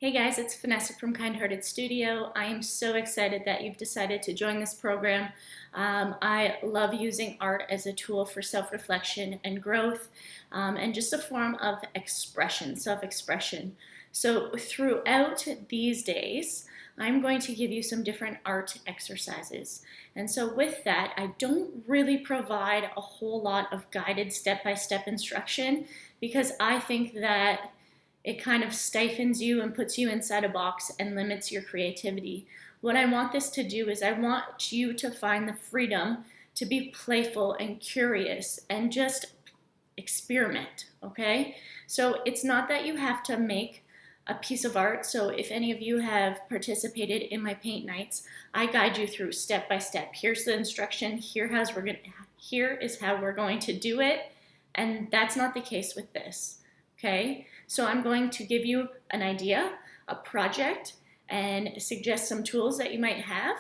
Hey guys, it's Vanessa from Kind Hearted Studio. I am so excited that you've decided to join this program. I love using art as a tool for self-reflection and growth, and just a form of expression, self-expression. So throughout these days, I'm going to give you some different art exercises. And so with that, I don't really provide a whole lot of guided step-by-step instruction because I think that it kind of stifles you and puts you inside a box and limits your creativity. What I want this to do is I want you to find the freedom to be playful and curious and just experiment, okay? So it's not that you have to make a piece of art. So if any of you have participated in my paint nights, I guide you through step by step. Here's the instruction, here is how we're going to do it, and that's not the case with this. Okay, so I'm going to give you an idea, a project, and suggest some tools that you might have.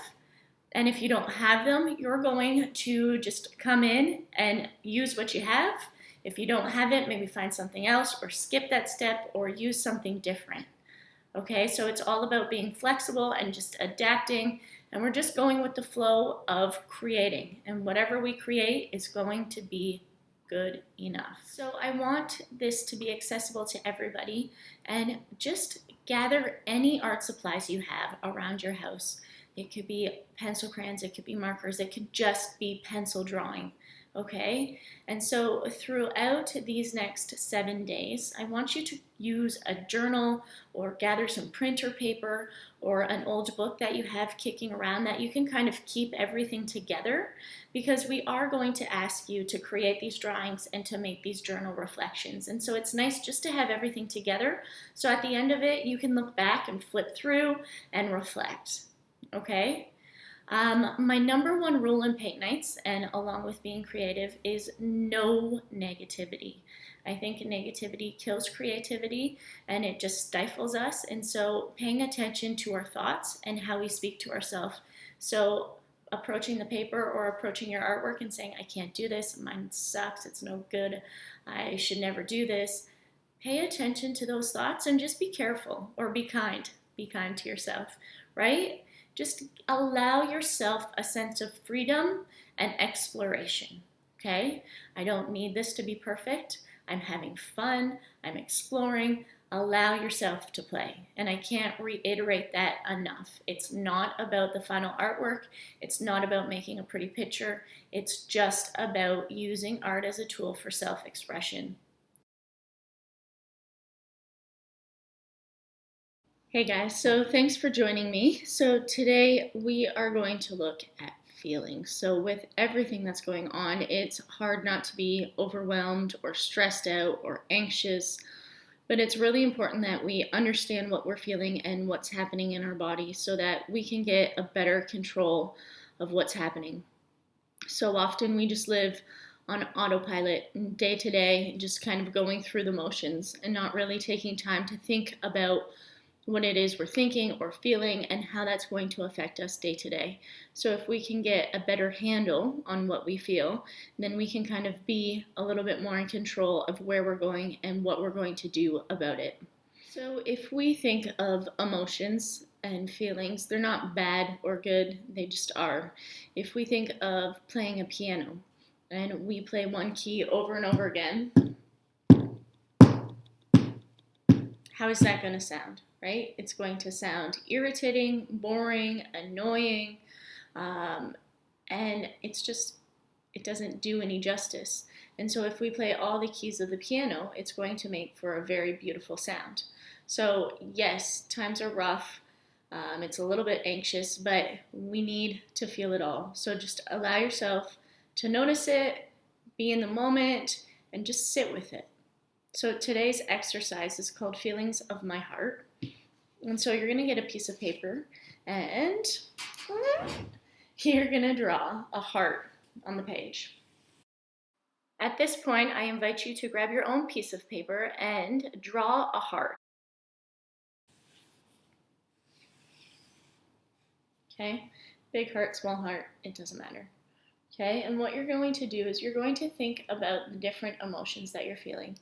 And if you don't have them, you're going to just come in and use what you have. If you don't have it, maybe find something else or skip that step or use something different. Okay, so it's all about being flexible and just adapting, and we're just going with the flow of creating. And whatever we create is going to be good enough. So I want this to be accessible to everybody, and just gather any art supplies you have around your house. It could be pencil crayons, it could be markers, it could just be pencil drawing, okay? And so throughout these next 7 days, I want you to use a journal or gather some printer paper or an old book that you have kicking around that you can kind of keep everything together, because we are going to ask you to create these drawings and to make these journal reflections. And so it's nice just to have everything together, so at the end of it, you can look back and flip through and reflect, okay? My number one rule in paint nights, and along with being creative, is no negativity. I think negativity kills creativity and it just stifles us. And so paying attention to our thoughts and how we speak to ourselves. So approaching the paper or approaching your artwork and saying, I can't do this, mine sucks, it's no good, I should never do this. Pay attention to those thoughts and just be careful, or be kind. Be kind to yourself, right? Just allow yourself a sense of freedom and exploration, okay? I don't need this to be perfect. I'm having fun, I'm exploring. Allow yourself to play. And I can't reiterate that enough. It's not about the final artwork. It's not about making a pretty picture. It's just about using art as a tool for self-expression. Hey guys, so thanks for joining me. So today we are going to look at feelings. So with everything that's going on, it's hard not to be overwhelmed or stressed out or anxious, but it's really important that we understand what we're feeling and what's happening in our body so that we can get a better control of what's happening. So often we just live on autopilot day to day, just kind of going through the motions and not really taking time to think about what it is we're thinking or feeling and how that's going to affect us day to day. So if we can get a better handle on what we feel, then we can kind of be a little bit more in control of where we're going and what we're going to do about it. So if we think of emotions and feelings, they're not bad or good, they just are. If we think of playing a piano and we play one key over and over again, how is that going to sound, right? It's going to sound irritating, boring, annoying, and it doesn't do any justice. And so if we play all the keys of the piano, it's going to make for a very beautiful sound. So yes, times are rough, it's a little bit anxious, but we need to feel it all. So just allow yourself to notice it, be in the moment, and just sit with it. So today's exercise is called Feelings of My Heart. And so you're going to get a piece of paper and you're going to draw a heart on the page. At this point, I invite you to grab your own piece of paper and draw a heart. Okay? Big heart, small heart, it doesn't matter. Okay? And what you're going to do is you're going to think about the different emotions that you're feeling.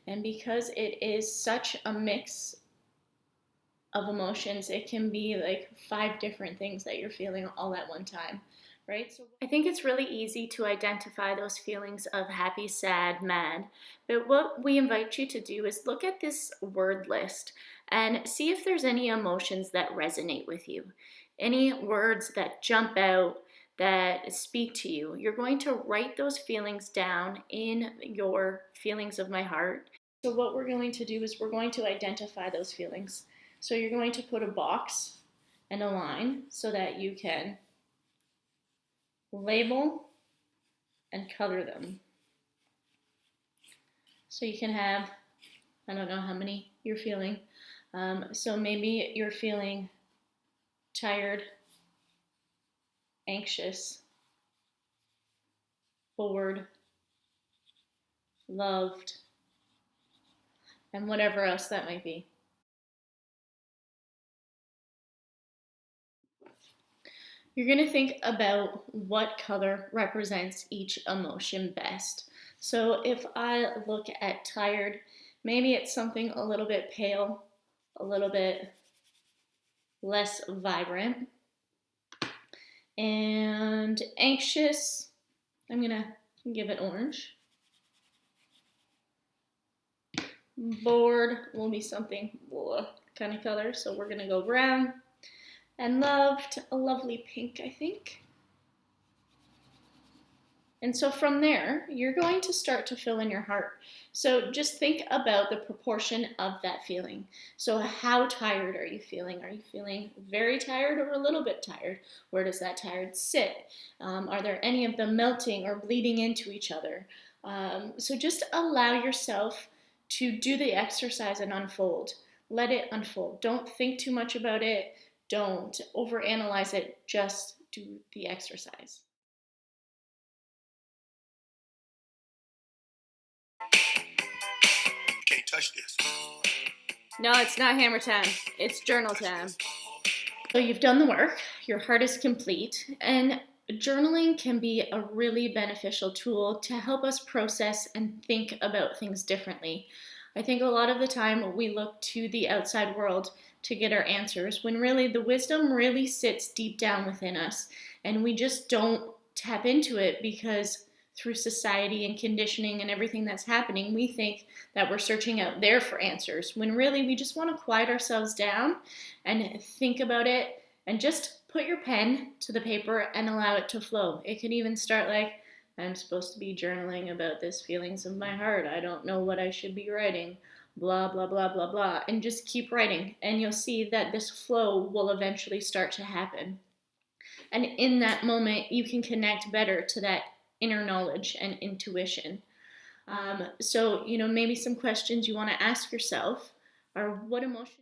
And because it is such a mix of emotions. It can be like 5 different things that you're feeling all at one time, right? So I think it's really easy to identify those feelings of happy, sad, mad. But what we invite you to do is look at this word list and see if there's any emotions that resonate with you, any words that jump out that speak to you. You're going to write those feelings down in your feelings of my heart. So what we're going to do is we're going to identify those feelings. So you're going to put a box and a line so that you can label and color them. So you can have, I don't know how many you're feeling. So maybe you're feeling tired, anxious, bored, loved, and whatever else that might be. You're going to think about what color represents each emotion best. So if I look at tired, maybe it's something a little bit pale, a little bit less vibrant. And anxious, I'm going to give it orange. Bored will be something kind of color, so we're going to go brown. And loved, a lovely pink, I think. And so from there, you're going to start to fill in your heart. So just think about the proportion of that feeling. So how tired are you feeling? Are you feeling very tired or a little bit tired? Where does that tired sit? Are there any of them melting or bleeding into each other? So just allow yourself to do the exercise and unfold. Let it unfold. Don't think too much about it. Don't overanalyze it. Just do the exercise. Can't touch this. No, it's not hammer time. It's journal time. So you've done the work. Your heart is complete. And journaling can be a really beneficial tool to help us process and think about things differently. I think a lot of the time we look to the outside world to get our answers when really the wisdom really sits deep down within us, and we just don't tap into it because through society and conditioning and everything that's happening, we think that we're searching out there for answers when really we just want to quiet ourselves down and think about it and just put your pen to the paper and allow it to flow. It can even start like, I'm supposed to be journaling about this feelings of my heart. I don't know what I should be writing. Blah, blah, blah, blah, blah. And just keep writing. And you'll see that this flow will eventually start to happen. And in that moment, you can connect better to that inner knowledge and intuition. So, maybe some questions you want to ask yourself are what emotion